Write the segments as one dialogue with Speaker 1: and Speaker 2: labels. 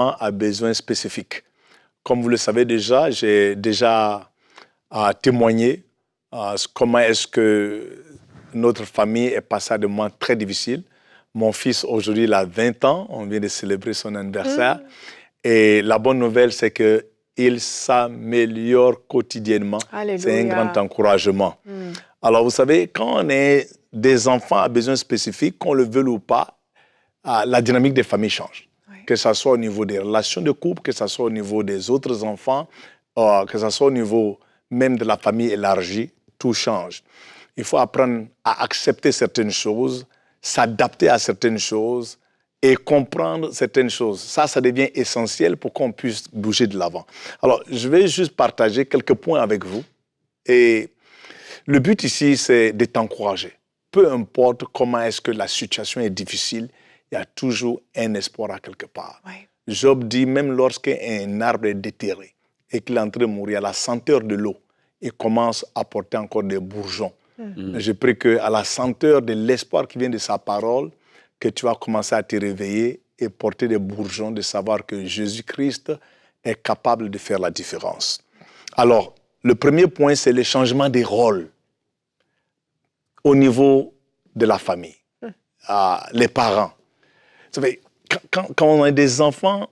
Speaker 1: à besoins spécifiques. Comme vous le savez déjà, j'ai déjà témoigné comment est-ce que notre famille est passée à des moments très difficiles. Mon fils, aujourd'hui, il a 20 ans. On vient de célébrer son anniversaire. Et la bonne nouvelle, c'est qu'il s'améliore quotidiennement. C'est un grand encouragement. Alors, vous savez, quand on est des enfants à besoins spécifiques, qu'on le veuille ou pas, la dynamique des familles change. Que ce soit au niveau des relations de couple, que ce soit au niveau des autres enfants, que ce soit au niveau même de la famille élargie, tout change. Il faut apprendre à accepter certaines choses, s'adapter à certaines choses et comprendre certaines choses. Ça devient essentiel pour qu'on puisse bouger de l'avant. Alors, je vais juste partager quelques points avec vous. Et le but ici, c'est de t'encourager. Peu importe comment est-ce que la situation est difficile, il y a toujours un espoir à quelque part. Oui. Job dit, même lorsqu'un arbre est déterré et qu'il est en train de mourir à la senteur de l'eau, il commence à porter encore des bourgeons. Je prie qu'à la senteur de l'espoir qui vient de sa parole, que tu vas commencer à te réveiller et porter des bourgeons, de savoir que Jésus-Christ est capable de faire la différence. Alors, le premier point, c'est le changement des rôles au niveau de la famille, les parents. Vous savez, quand on a des enfants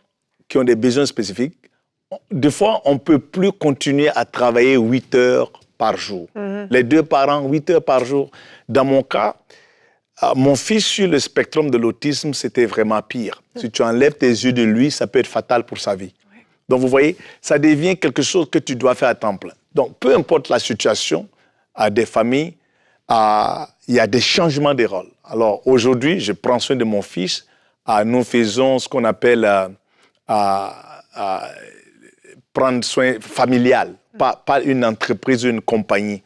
Speaker 1: qui ont des besoins spécifiques, des fois, on ne peut plus continuer à travailler 8 heures par jour. Les deux parents, 8 heures par jour. Dans mon cas, mon fils sur le spectrum de l'autisme, c'était vraiment pire. Si tu enlèves tes yeux de lui, ça peut être fatal pour sa vie. Donc, vous voyez, ça devient quelque chose que tu dois faire à temps plein. Donc, peu importe la situation, à des familles, il y a des changements de rôles. Alors, aujourd'hui, je prends soin de mon fils. Nous faisons ce qu'on appelle prendre soin familial, pas une entreprise ou une compagnie.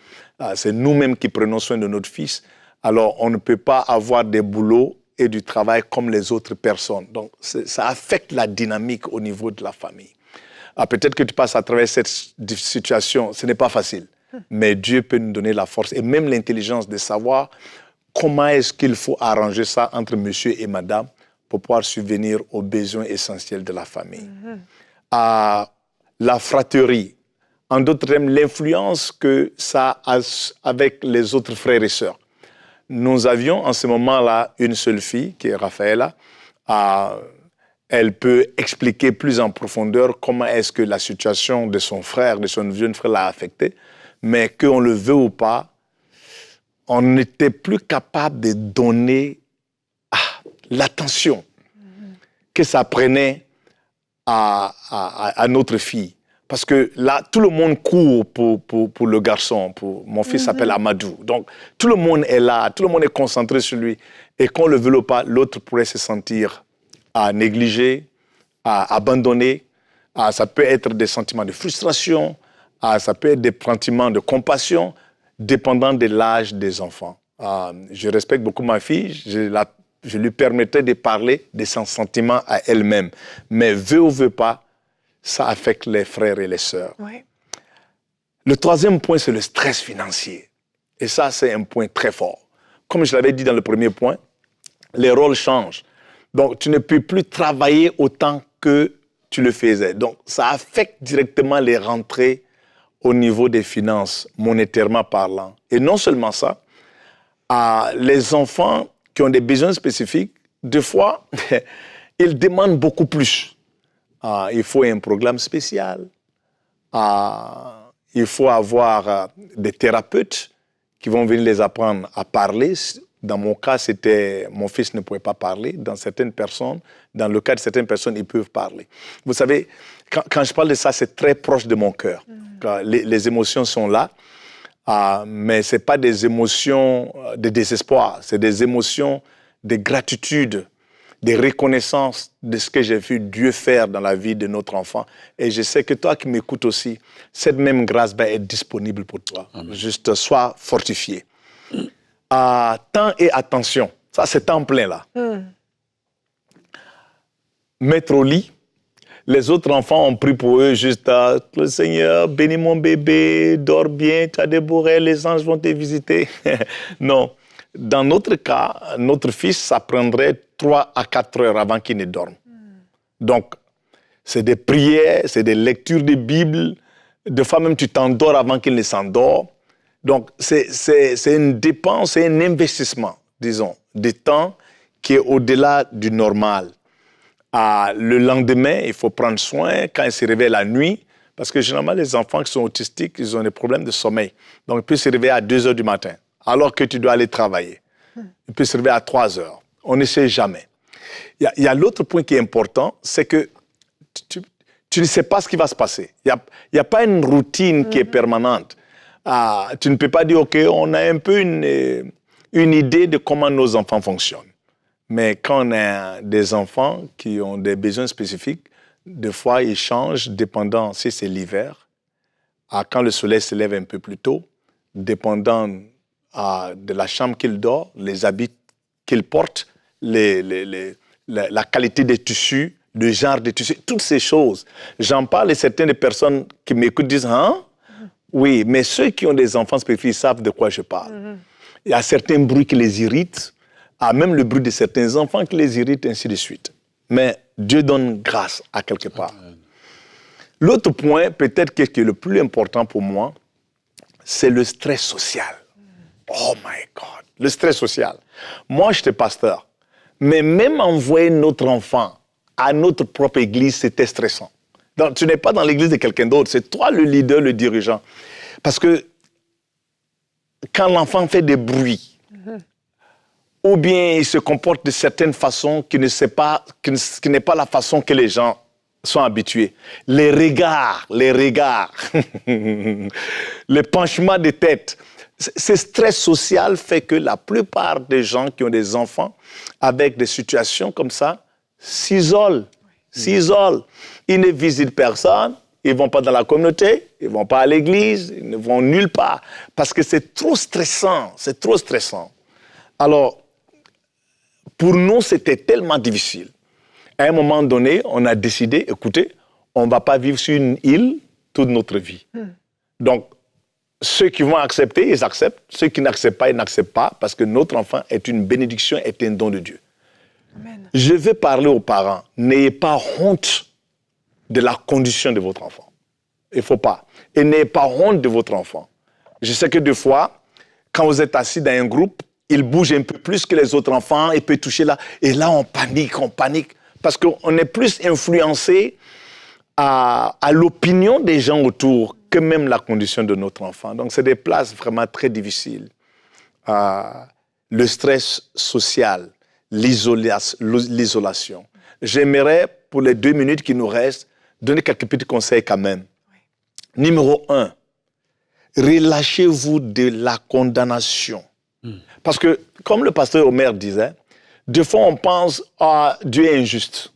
Speaker 1: C'est nous-mêmes qui prenons soin de notre fils. Alors, on ne peut pas avoir des boulots et du travail comme les autres personnes. Donc, ça affecte la dynamique au niveau de la famille. Peut-être que tu passes à travers cette situation, ce n'est pas facile. Mais Dieu peut nous donner la force et même l'intelligence de savoir comment est-ce qu'il faut arranger ça entre monsieur et madame pour pouvoir subvenir aux besoins essentiels de la famille. La fratrie, en d'autres termes, l'influence que ça a avec les autres frères et sœurs. Nous avions en ce moment-là une seule fille, qui est Raphaëla. Elle peut expliquer plus en profondeur comment est-ce que la situation de son frère, de son jeune frère l'a affecté. Mais qu'on le veut ou pas, on n'était plus capable de donner l'attention que ça prenait à notre fille. Parce que là, tout le monde court pour le garçon. Mon fils s'appelle Amadou. Donc, tout le monde est là, tout le monde est concentré sur lui. Et qu'on le veut ou pas, l'autre pourrait se sentir négligé, abandonné. Ça peut être des sentiments de frustration. Ça peut être des sentiments de compassion, dépendant de l'âge des enfants. Je respecte beaucoup ma fille, je lui permettrai de parler de son sentiment à elle-même. Mais veut ou veut pas, ça affecte les frères et les sœurs. Oui. Le troisième point, c'est le stress financier. Et ça, c'est un point très fort. Comme je l'avais dit dans le premier point, les rôles changent. Donc, tu ne peux plus travailler autant que tu le faisais. Donc, ça affecte directement les rentrées au niveau des finances, monétairement parlant. Et non seulement ça, les enfants qui ont des besoins spécifiques, des fois, ils demandent beaucoup plus. Il faut un programme spécial. Il faut avoir des thérapeutes qui vont venir les apprendre à parler. Dans mon cas, mon fils ne pouvait pas parler. Dans le cas de certaines personnes, ils peuvent parler. Vous savez, quand je parle de ça, c'est très proche de mon cœur. Les émotions sont là, mais ce n'est pas des émotions de désespoir, c'est des émotions de gratitude, de reconnaissance de ce que j'ai vu Dieu faire dans la vie de notre enfant. Et je sais que toi qui m'écoutes aussi, cette même grâce va être disponible pour toi. Amen. Juste sois fortifié. Temps et attention, ça c'est temps plein là. Mettre au lit. Les autres enfants ont pris pour eux juste le Seigneur, bénis mon bébé, dors bien, tu as des bourrées, les anges vont te visiter. Non. Dans notre cas, notre fils, ça prendrait 3 à 4 heures avant qu'il ne dorme. Donc, C'est des prières, c'est des lectures de Bible. Des fois même, tu t'endors avant qu'il ne s'endort. Donc, c'est une dépense, c'est un investissement, disons, de temps qui est au-delà du normal. Le lendemain, il faut prendre soin quand ils se réveillent la nuit, parce que généralement, les enfants qui sont autistiques, ils ont des problèmes de sommeil. Donc, ils peuvent se réveiller à 2 heures du matin, alors que tu dois aller travailler. Ils peuvent se réveiller à 3 heures. On ne sait jamais. Il y a l'autre point qui est important, c'est que tu ne sais pas ce qui va se passer. Il n'y a pas une routine qui est permanente. Tu ne peux pas dire, OK, on a un peu une idée de comment nos enfants fonctionnent. Mais quand on a des enfants qui ont des besoins spécifiques, des fois, ils changent dépendant si c'est l'hiver, quand le soleil se lève un peu plus tôt, dépendant de la chambre qu'il dort, les habits qu'il porte, la qualité des tissus, le genre de tissus, toutes ces choses. J'en parle et certaines personnes qui m'écoutent disent « Hein? » Oui, mais ceux qui ont des enfants spécifiques savent de quoi je parle. Il y a certains bruits qui les irritent, même le bruit de certains enfants qui les irritent, ainsi de suite. Mais Dieu donne grâce à quelque part. L'autre point, peut-être qui est le plus important pour moi, c'est le stress social. Oh my God, le stress social. Moi, j'étais pasteur, mais même envoyer notre enfant à notre propre église, c'était stressant. Donc, tu n'es pas dans l'église de quelqu'un d'autre, c'est toi le leader, le dirigeant. Parce que quand l'enfant fait des bruits, ou bien il se comporte de certaines façons qui n'est pas la façon que les gens sont habitués. Les regards, les penchements de tête. Ce stress social fait que la plupart des gens qui ont des enfants avec des situations comme ça s'isolent. Ils ne visitent personne, ils ne vont pas dans la communauté, ils ne vont pas à l'église, ils ne vont nulle part. Parce que c'est trop stressant, Alors, pour nous, c'était tellement difficile. À un moment donné, on a décidé, écoutez, on ne va pas vivre sur une île toute notre vie. Donc, ceux qui vont accepter, ils acceptent. Ceux qui n'acceptent pas, ils n'acceptent pas, parce que notre enfant est une bénédiction, est un don de Dieu. Amen. Je veux parler aux parents. N'ayez pas honte de la condition de votre enfant. Il ne faut pas. Et n'ayez pas honte de votre enfant. Je sais que des fois, quand vous êtes assis dans un groupe, il bouge un peu plus que les autres enfants, il peut toucher là. Et là, on panique. Parce qu'on est plus influencé à l'opinion des gens autour que même la condition de notre enfant. Donc, c'est des places vraiment très difficiles. Le stress social, l'isolation. J'aimerais, pour les 2 minutes qui nous restent, donner quelques petits conseils quand même. Oui. Numéro 1, relâchez-vous de la condamnation. Parce que, comme le pasteur Omer disait, des fois on pense « Dieu est injuste ».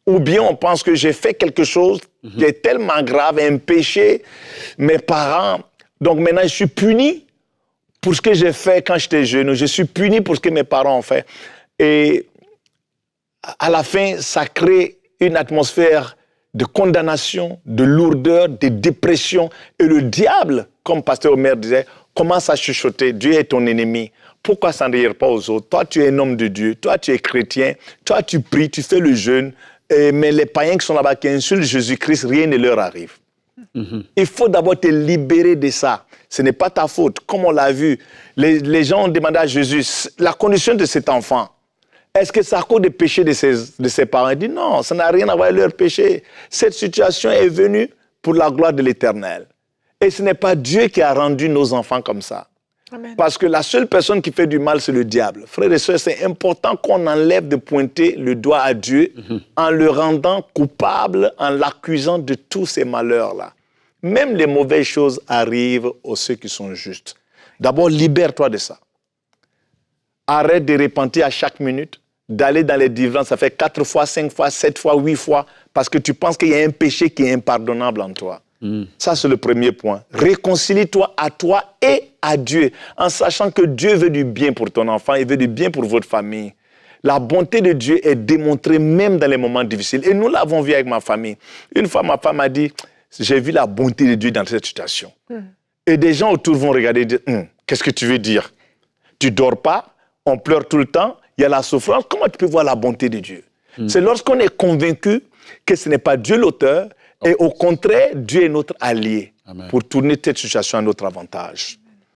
Speaker 1: Ou bien on pense que j'ai fait quelque chose qui est tellement grave, un péché, mes parents, donc maintenant je suis puni pour ce que j'ai fait quand j'étais jeune, je suis puni pour ce que mes parents ont fait. Et à la fin, ça crée une atmosphère de condamnation, de lourdeur, de dépression. Et le diable, comme pasteur Omer disait, commence à chuchoter, Dieu est ton ennemi. Pourquoi s'en rire pas aux autres? Toi, tu es un homme de Dieu, toi, tu es chrétien, toi, tu pries, tu fais le jeûne. Mais les païens qui sont là-bas, qui insultent Jésus-Christ, rien ne leur arrive. Il faut d'abord te libérer de ça. Ce n'est pas ta faute. Comme on l'a vu, les gens ont demandé à Jésus la condition de cet enfant. Est-ce que c'est à cause des péchés de ses parents? Il dit non, ça n'a rien à voir avec leur péché. Cette situation est venue pour la gloire de l'Éternel. Et ce n'est pas Dieu qui a rendu nos enfants comme ça. Amen. Parce que la seule personne qui fait du mal, c'est le diable. Frères et sœurs, c'est important qu'on enlève de pointer le doigt à Dieu en le rendant coupable, en l'accusant de tous ces malheurs-là. Même les mauvaises choses arrivent aux ceux qui sont justes. D'abord, libère-toi de ça. Arrête de repentir à chaque minute, d'aller dans les délivrances. Ça fait 4 fois, 5 fois, 7 fois, 8 fois, parce que tu penses qu'il y a un péché qui est impardonnable en toi. Ça, c'est le premier point. Réconcilie-toi à toi et à Dieu, en sachant que Dieu veut du bien pour ton enfant, il veut du bien pour votre famille. La bonté de Dieu est démontrée même dans les moments difficiles. Et nous l'avons vu avec ma famille. Une fois, ma femme a dit, j'ai vu la bonté de Dieu dans cette situation. Et des gens autour vont regarder et dire, qu'est-ce que tu veux dire? Tu ne dors pas, on pleure tout le temps, il y a la souffrance. Comment tu peux voir la bonté de Dieu? C'est lorsqu'on est convaincu que ce n'est pas Dieu l'auteur, et au contraire, Dieu est notre allié pour tourner cette situation à notre avantage.